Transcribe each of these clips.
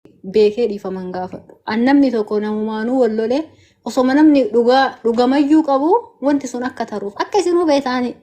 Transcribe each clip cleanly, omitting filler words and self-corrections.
beekee dhiifaman gaafadhu. Annamni tokko namumaanuu wallolee osoma namni dhugamayyuu qabu wanti sun akka taruuf akka isinuu beektaani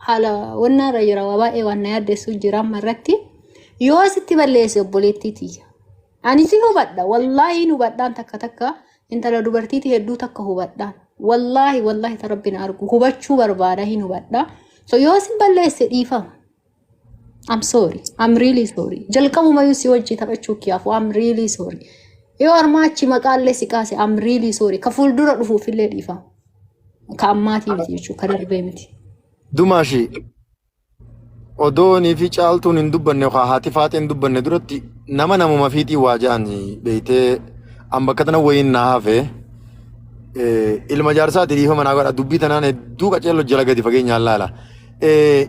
haala wannaarra jira waa baay'ee waan na yaaddeessu jira ammarratti yoo asitti balleesse obboleettiitiyya. Ani si hubadha wallaahi hubadhaan takka intala dubartiiti hedduu takka hubadhaan wallaahi ta rabbina argu hubachuu barbaada hin hubadha. So yoo si balleesse dhiifama. I'm sorry. I'm really sorry. Jalqabuma yusi wajji taphachuu kiyaafu I'm really sorry. Yoo armaachi maqaallee si kaase I'm really sorry. Ka fuuldura dhufuufillee dhiifama. Ka ammaatii miti jechuudha ka darbee miti. Dumaashi odoonii fi caaltuun hin dubbanne haati faaxee hin dubbanne duratti namuma fiitii waa ja'an beeytee an bakka tana wayiin na hafe ilma jaarsaati dhiifama naa godha dubbii tanaan hedduu qaceello jala gadi fageenyaan laala.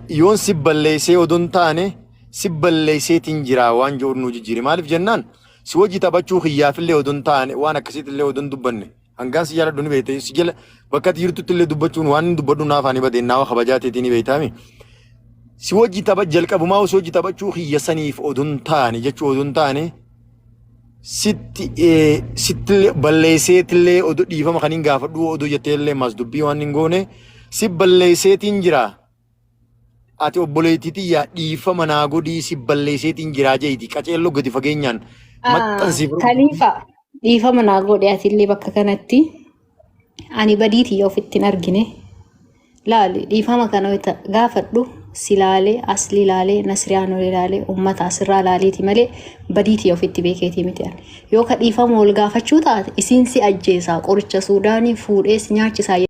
Yoon si balleessee odoon taane si balleesseetiin jira waan jiru nu jijjiiri maaliif jennaan si wajji taphachuu xiyyaafillee odoon taane waan akkasiitillee odoon dubbanne hangaan si jaaladhu ni beeyte si jala bakka jirtuttillee dubbachuun waan hin dubbadhu naaf ani badeen naaf kabajaateetiin ni beeytaami si wajji tapha jalqabumaa si wajji taphachuu xiyyasaniif odoon taane jechuu odoon taane sitti balleesseetillee odoo dhiifama kaniin gaafadhu odoo jetteellee mas dubbii waan hin goone si balleesseetiin jira. Ati obboleettiitii yaa dhiifama naa godhii si balleesseetiin jiraa jeeti qaceelloo gadi fageenyaan maxxansiif. Khalifa dhiifama naa godhe atillee bakka kanatti ani badiitii ofitti hin argine laali dhiifama kana gaafadhu silaalee asli laalee nasriyaanoo laalee uummata asirraa laaleeti malee badiitii ofitti beekeetii miti yoo ka dhiifama ol gaafachuu taate isiin si ajjeesaa qoricha suudaanii fuudhee si nyaachisaa.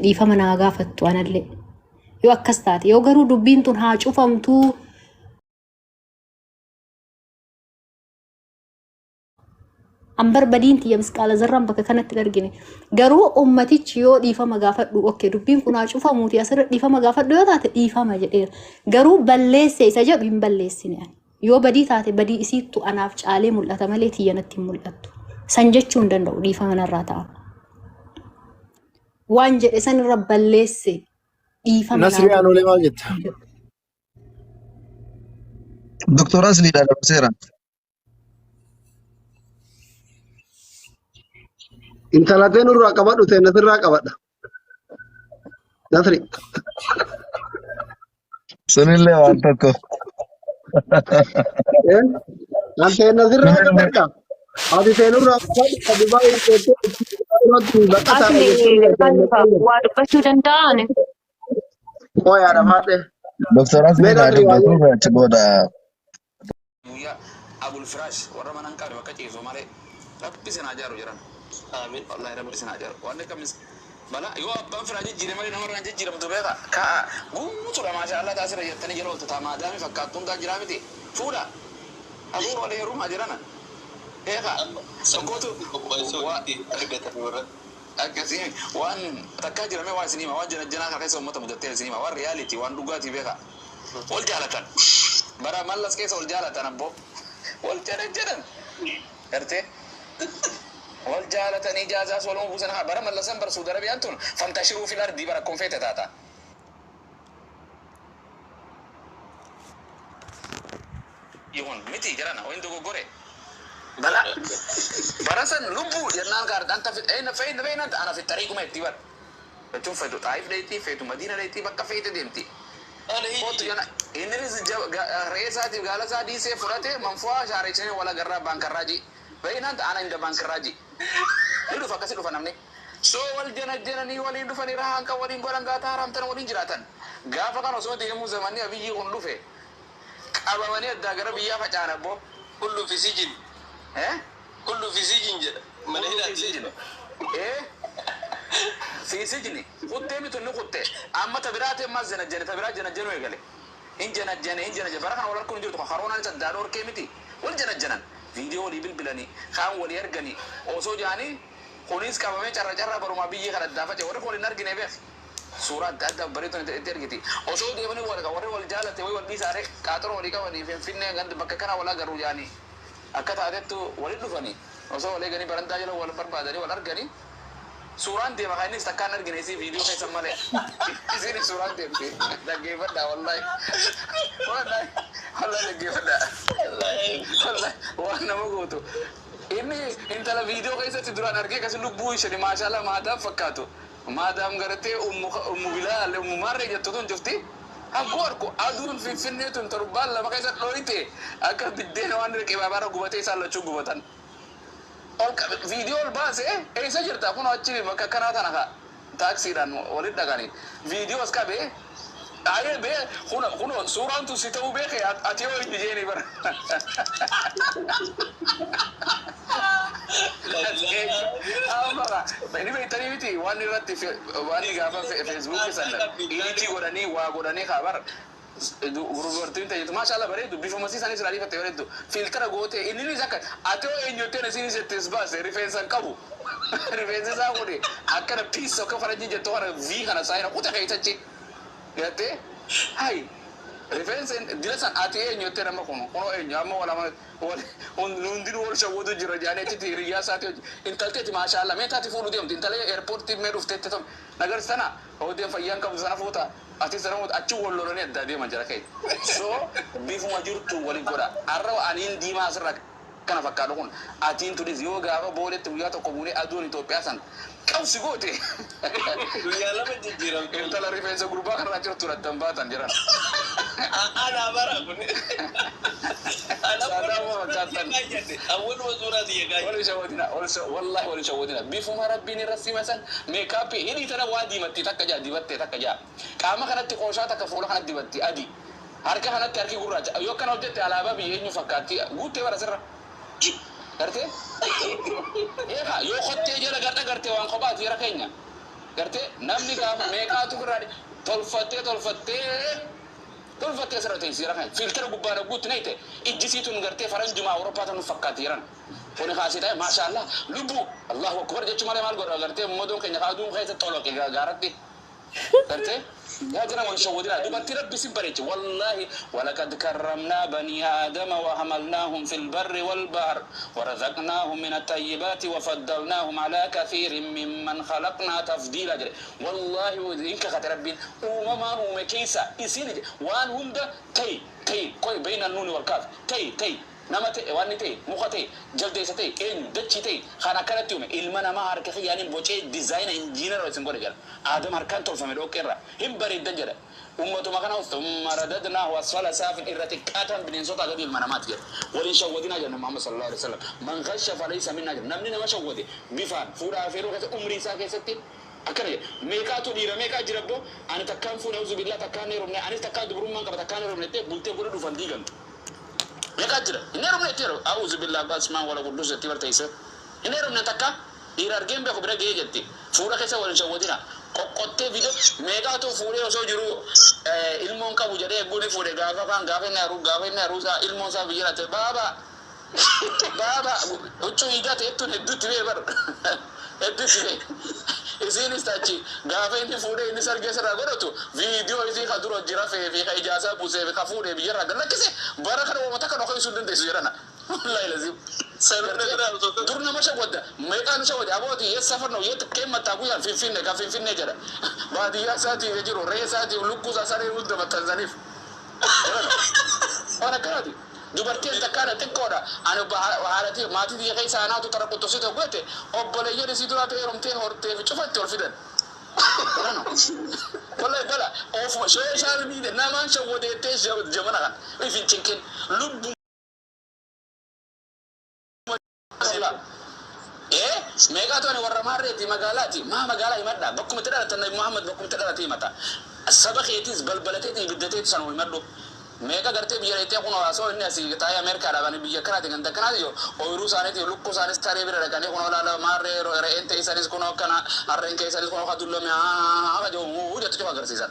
Dhiifama naa gaafattu anallee yoo akkas taate yoo garuu dubbiin tun haa cufamtuu ambar badiin tiyya misqaala zarraan bakka kanatti argine garuu ummatichi yoo dhiifama gaafadhu okay dubbiin kun haa cufamuuti asirra dhiifama gaafadhu yoo taate dhiifama jedheera garuu balleesse isa jedhu hin balleessine yoo badii taate badii isiittu anaaf caalee mul'ata malee tiyya natti hin mul'attu san jechuu hin danda'u dhiifama narraa ta'a. Waan jedhe san irra balleesse dhiifama Nasriyaan olee maal jetta? Doktor Asli dha labseera. Intalateen irraa qabadhu ta'e nasirraa qabadha. Nasri. Sunillee waan tokko. Ante nasirraa qabadha. Ati seenurraa qabadhu adi baay'ee waa dubbachuu danda'an. Oh ya ramate. Doktor Asli dha dubbatu achi booda. Abul Firash warra manan qabe bakka ciisu malee rabbi sin ajaaru jiran. Amin. Wallahi rabbi sin ajaaru. Waan kamis bala yoo abbaan Firash jijjiire malee namarraan jijjiiramtu beeka. Ka guutuudha maashaallah taasira jettanii jala olta maadaami fakkaattuun taa jira miti. Fuudha. Abuun wala heerumaa jirana. Eka, sokotu akkasii waan takkaa jirame waan sinima waan janajjanaa kan keessa uummata mudattee sinima waan reality waan dhugaatii beeka wal jaalatan bara mallas keessa wal jaalatan abbo wal janajjanan gartee wal jaalatan ijaazaas wal buusan bara mallasan bar Saudi Arabiyaan tun fantashiruu fil ardi bara konfeete taata. Yoon miti jirana waan dogoggore. بلا برسن لبو جنان قارد أنت في فين أنا في الطريق ما يتبر بتشوف في طائف ديتي في مدينة ديتي بقى في تديمتي أنا هي أنا إنريز رئيساتي قال سادي سي فراتي منفوع شاريشني ولا جرب بانك الراجي فين أنت أنا عند بانك الراجي لو فكسي لو فنامني سو والجنة ولي لو فني راها أنك ولي قران قاتا حرام تنا ولي جراتن قافا كانوا سوى تيجي زماني أبي يجي ونلو في أبا مني الدعاء بيا فجأنا بو كله في سجن كله في سجن من هنا في سجن في سجن قدامي تلو قدام أما تبرات ما زنجنة تبرات جنجنة ويقولي إن جنجنة فرقنا ولا كون جرت خارونا نتدارور كيمتي والجنجنة فيديو اللي بالبلاني خام ولي أرجعني أوسو جاني خونيس كمان جرى بروما بيجي خالد دافع ورا خولي نرجعني بيخ سورة دادا بريتون ترجتي أوسو دي بني ورا والجالة تبي والبي سارة كاتر ولي كوني فيني عند بككنا ولا جرو جاني أكتر هذا ولد لفني وصو ولي غني برانتا جلو ولا بربادري ولا أرجعني سوران دي مخايني استكان أرجعني سي فيديو في سمالة إزيني سوران دي ده جيفر ده والله والله ده جيفر ده nama gootu. Inni intala viidiyoo keessatti duraan argee kasi lubbuu ishee maashaallah maadaam fakkaatu. Maadaam gartee ummu bilaal ummu maarree jettu tun jufti. Haggoo argu aduun finfinnee tun torbaan lama keessa dhooyte akka biddeen waan riqee baabara gubatee isaan lachuu gubatan. Viidiyoo ol baasee eessa jirta kun achi bakka kanaa tana ka taaksiidhaan walitti dhaqanii viidiyoo as qabee ayee bee kun suuraan tun si ta'uu beekee ati yoo hin jeeni bara. Ini beektanii miti waan irratti waan gaafa feesbuukii sana iliitii godhanii waa godhanii kabar gurgurtiin ta'etu maashaallah bareedu bifuma siisanis raadifatte bareedu filtara goote inni akka ati yoo eenyuuteen isinis jettis baase rifeensan qabu rifeensi isaa godhe akkana piis akka faranjii jettu kana vii kana saayina kuta keessachi gattee hai rifeensi dilasan ati eenyuuteen amma kuno eenyu amma hundinuu wal shawwatu jira jaaneetti hiriyaa isaati intalteeti maashaallah mee taati fuudhu deemti intalee eerpoortii mee dhufteetti tom nagarsiisana hodeen fayyaan qabu sana fuuta ati sana achi wal lolanii adda deeman jira kai so bifuma jirtu waliin godha arra aniin diimaa asirra kana fakkaatu kun atiin tunis yoo gaafa booletti guyyaa tokko buunee aduun Itoophiyaa san qabsi goote guyyaa lama jijjiiramte intala rifeensa gurbaa kanarraa jirtu raddan baatan jiran ana bara kun أول وزورة يجاي ولا شودنا والله ولا شودنا بيفهم ربي نرسي مثلا ميك اب هني ترى وادي متي تكجا ديبتي تكجا كاما كانت تقوشات كفولا كانت ديبتي أدي هركا كانت تركي قراج يو كان وجدت على بابي ينو فكاتي قلت ورا سر كرتي إيه يو خدت يجرا كرتي وان خبات يرا كينيا كرتي نمني كام ميك اب تقرأ تلفتة تلفتة سر تيسيرا كين فلتر غبارة قلت نيته إجسيتو نقرتي فرنج ما أوروبا تنو فكاتيران هوني خاصيته ما شاء الله لبو الله أكبر جت ماله مال قرر قرتي مودون كينيا كادوم خايس تطلع كي قارتي قرتي يا جنا من شو ودينا دوبا ترى بسم بريج والله ولقد كرمنا بني آدم وحملناهم في البر والبحر ورزقناهم من الطيبات وفضلناهم على كثير ممن خلقنا تفضيلا والله إنك خطربين وما هو مكيسا يسيني وان هم ده تي كوي بين النون والكاف تي نمت وانتي مخاتي جلديستي إن دتشتي خانا كانت يوم إلمنا ما هرك يعني بوشي ديزاين إنجينير وسنقول رجال آدم هركان تولف من أوكرا هم بريد دجرة أمته ما كانوا ثم رددناه أسفل سافل إرتك كاتم بنين صوت هذه المنامات جل ولين شودينا جل محمد صلى الله عليه وسلم من غش فليس منا جل نمني ما شودي بفان فورا فيرو كذا عمري ساكي ستي أكره ميكا تو ديرا ميكا جربو أنا تكان فون أعوذ بالله تكان نيرمني أنا تكان دبرم ما كبر تكان نيرمني تي بولتي بولو دفن ديجان ميكاجرا إنيرمنا تيرو أعوذ بالله بسمع ولا قدوس تيبر تيسر إنيرمنا تكا إيرار جيم بيخو برا جيه جتي فورا كيسا ولا شودينا كوكوتة فيديو ميكا تو فورا وسو جرو إلمون كابو جري يقولي فورا غافا كان غافا نارو سا إلمون سا بيجرا تي بابا وچو إيجا تيتو ندو تبي بر ندو تبي إزين استأجي غافا إني فورا إني سرقة سرقة تو فيديو إزين خدورو جرافة في إجازة بوسه في كفورة بيجرا قال لك كيسه برا خير وما تكنو خير سودن تيسيرنا والله لازم درنا ما شوّده ما كان شوّده أبوتي يسافر نو يتكلم تاكويا في جرا بعد ياساتي يجرو ريساتي ولوكوس أساري ولد بتنزانيف أنا كذي dubartiin takkaana xiqqoodha ani bahaalati maatii diya keessa anaatu tara qottosite goete obboleeyyan isii dura ta'e romtee hortee fi cufatti ol fidan wallahi bala ofuma social media namaan shawwadeettee jamana kan ifin cinkin lubbu meeqaatooni warra maarreeti magaalaati maa magaalaa himadha bakkuma itti dhalatan nabi muhammad bakkuma itti dhalatee himata saba keetiis balbalateeti ibiddateeti san himadhu meeqa gartee biyya reetee kun haasoo inni asii taa'ee Ameerikaa dhaabanii biyya kanaati kan takkanaati yoo ooyiruu isaaniiti lukkuu isaanis taree bira dhaqanii kun olaala maarree re'een teessanis kun akkana harreen keessanis kun akka dullame haa joo jettu cufa agarsiisan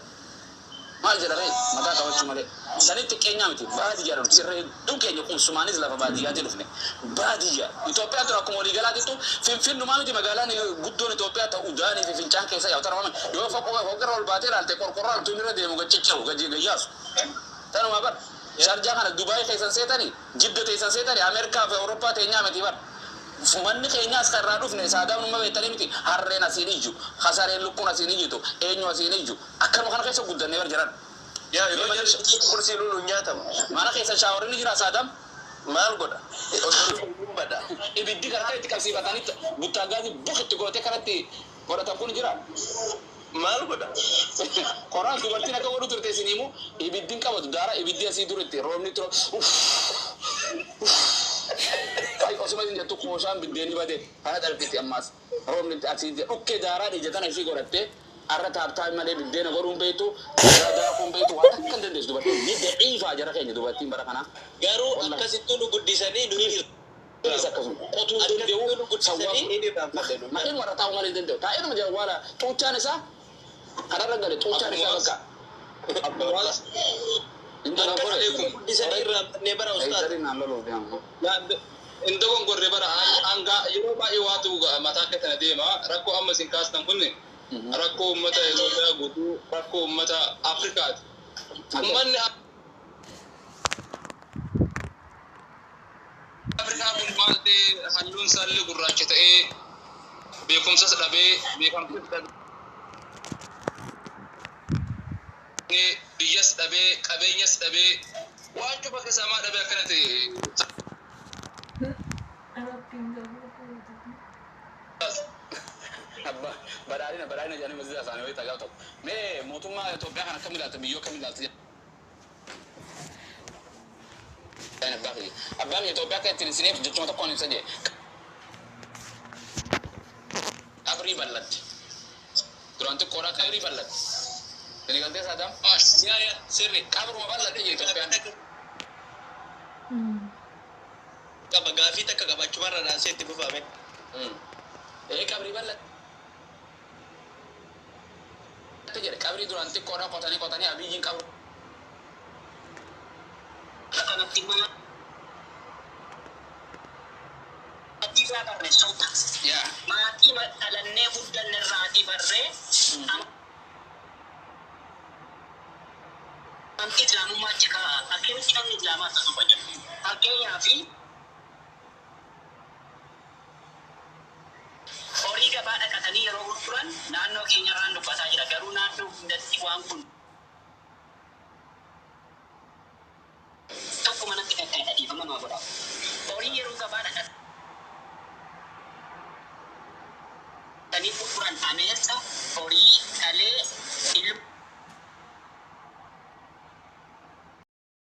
maal jedhamee mataa qabachuu malee sanitti keenyaa miti baadiyyaa dhufti irree hedduu keenya qubsumaanis lafa baadiyyaatti dhufne baadiyyaa Itoophiyaa tun akkuma walii galaatittu finfinnumaa miti magaalaan guddoon Itoophiyaa ta'u udaanii fi fincaan keessa yaa'u tarafame yoo foqqara ol baatee ilaalte qorqorroo altuun irra deemu gachichaa'u gayyaasu تانو ما بر شارجة خانة دبي كيسان سيتاني جدة كيسان سيتاني أمريكا في أوروبا تينيا متي بر فمن كينيا سكر رادوف نسادا من ما بيتاني متي هرّنا سينيجو خسارين لكونا سينيجو إنيو سينيجو أكرم خانة كيسان قدّن نبر جران يا كرسي لولو نياتا ما أنا كيسان شاورني جرا سادام Maal godha? Osoo bada. Ibiddi kana kan itti qabsiifatanii buttaa gaazii bukitti gootee kanatti godhatan kun jira. Maal godha? Qoraan dubartiin akka godhu turte isin himu ibiddiin qabatu daara ibiddi asii duritti roobni turo. Ay osuma isin jettu kooshaan biddeeni badee kana darbiti ammaas roobni asii dhukkee daaraa ijatan asii godhattee arra taaptaa malee biddeena godhuun beektu daakuun beektu waan akka dandeessu dubartiin ni daciifaa jara keenya dubartiin bara kana. Garuu akkasittuu nu guddisanii nu hin qotuu danda'u nu guddisanii inni raamfadhu. Maqeen warra taa'u malee danda'u. Taa'ee nama jira waala xuuchaan isaa kanarra gale xuuchaan isaa bakka. Abbawaala. Akkasii kun guddisanii raamfannee bara ustaad. Indo gongorre bara hanga yeroo baay'ee waatu mataa akka tana deema rakkoo amma isin kaastan kunni rakkoo uummata Itoophiyaa guutuu rakkoo uummata Afrikaati. Uummanni Afrikaa kun maaltee halluun isaallee gurraacha ta'ee beekumsas dhabee beekamtis dhabee biyyas dhabee qabeenyas dhabee waan cufa keessaa dhabee akkana ta'e. Badhaadhina jedhanii masjida isaanii wayii tagaa ta'u. Mee mootummaa Itoophiyaa kana akkamiin ilaalta biyyoo akkamiin ilaalta? Abbaan Itoophiyaa akka ittiin isiniif jechuma tokkoon ibsa jee. Qabrii bal'atti. Duraan xiqqoodhaa qabrii bal'atti. Inni galtee Saadaam? Sirri qabruma bal'atti jee Itoophiyaan. Qaba gaafii takka qabachumarra dhaasee itti fufame. Qabrii bal'atti. Jadi kabri duraan xiqqoodhaa qotanii abiyyiin qabru. Kanatti mana. Atiifaa barree soota. Maatii maxxalannee guddanne irraati barree. Amantii Islaamummaa achi kaa'aa. Akkamitti namni Islaamaa akka kabaju. Fakkeenyaaf horii gabaa dhaqatanii yeroo gurguran naannoo keenyarraan dubbataa jira garuu naannoo hundatti waan kun tokko manatti kan ta'e dhiifama nama godha. Horii yeroo gabaa dhaqatanii gurguran ameessa horii dhalee ilmu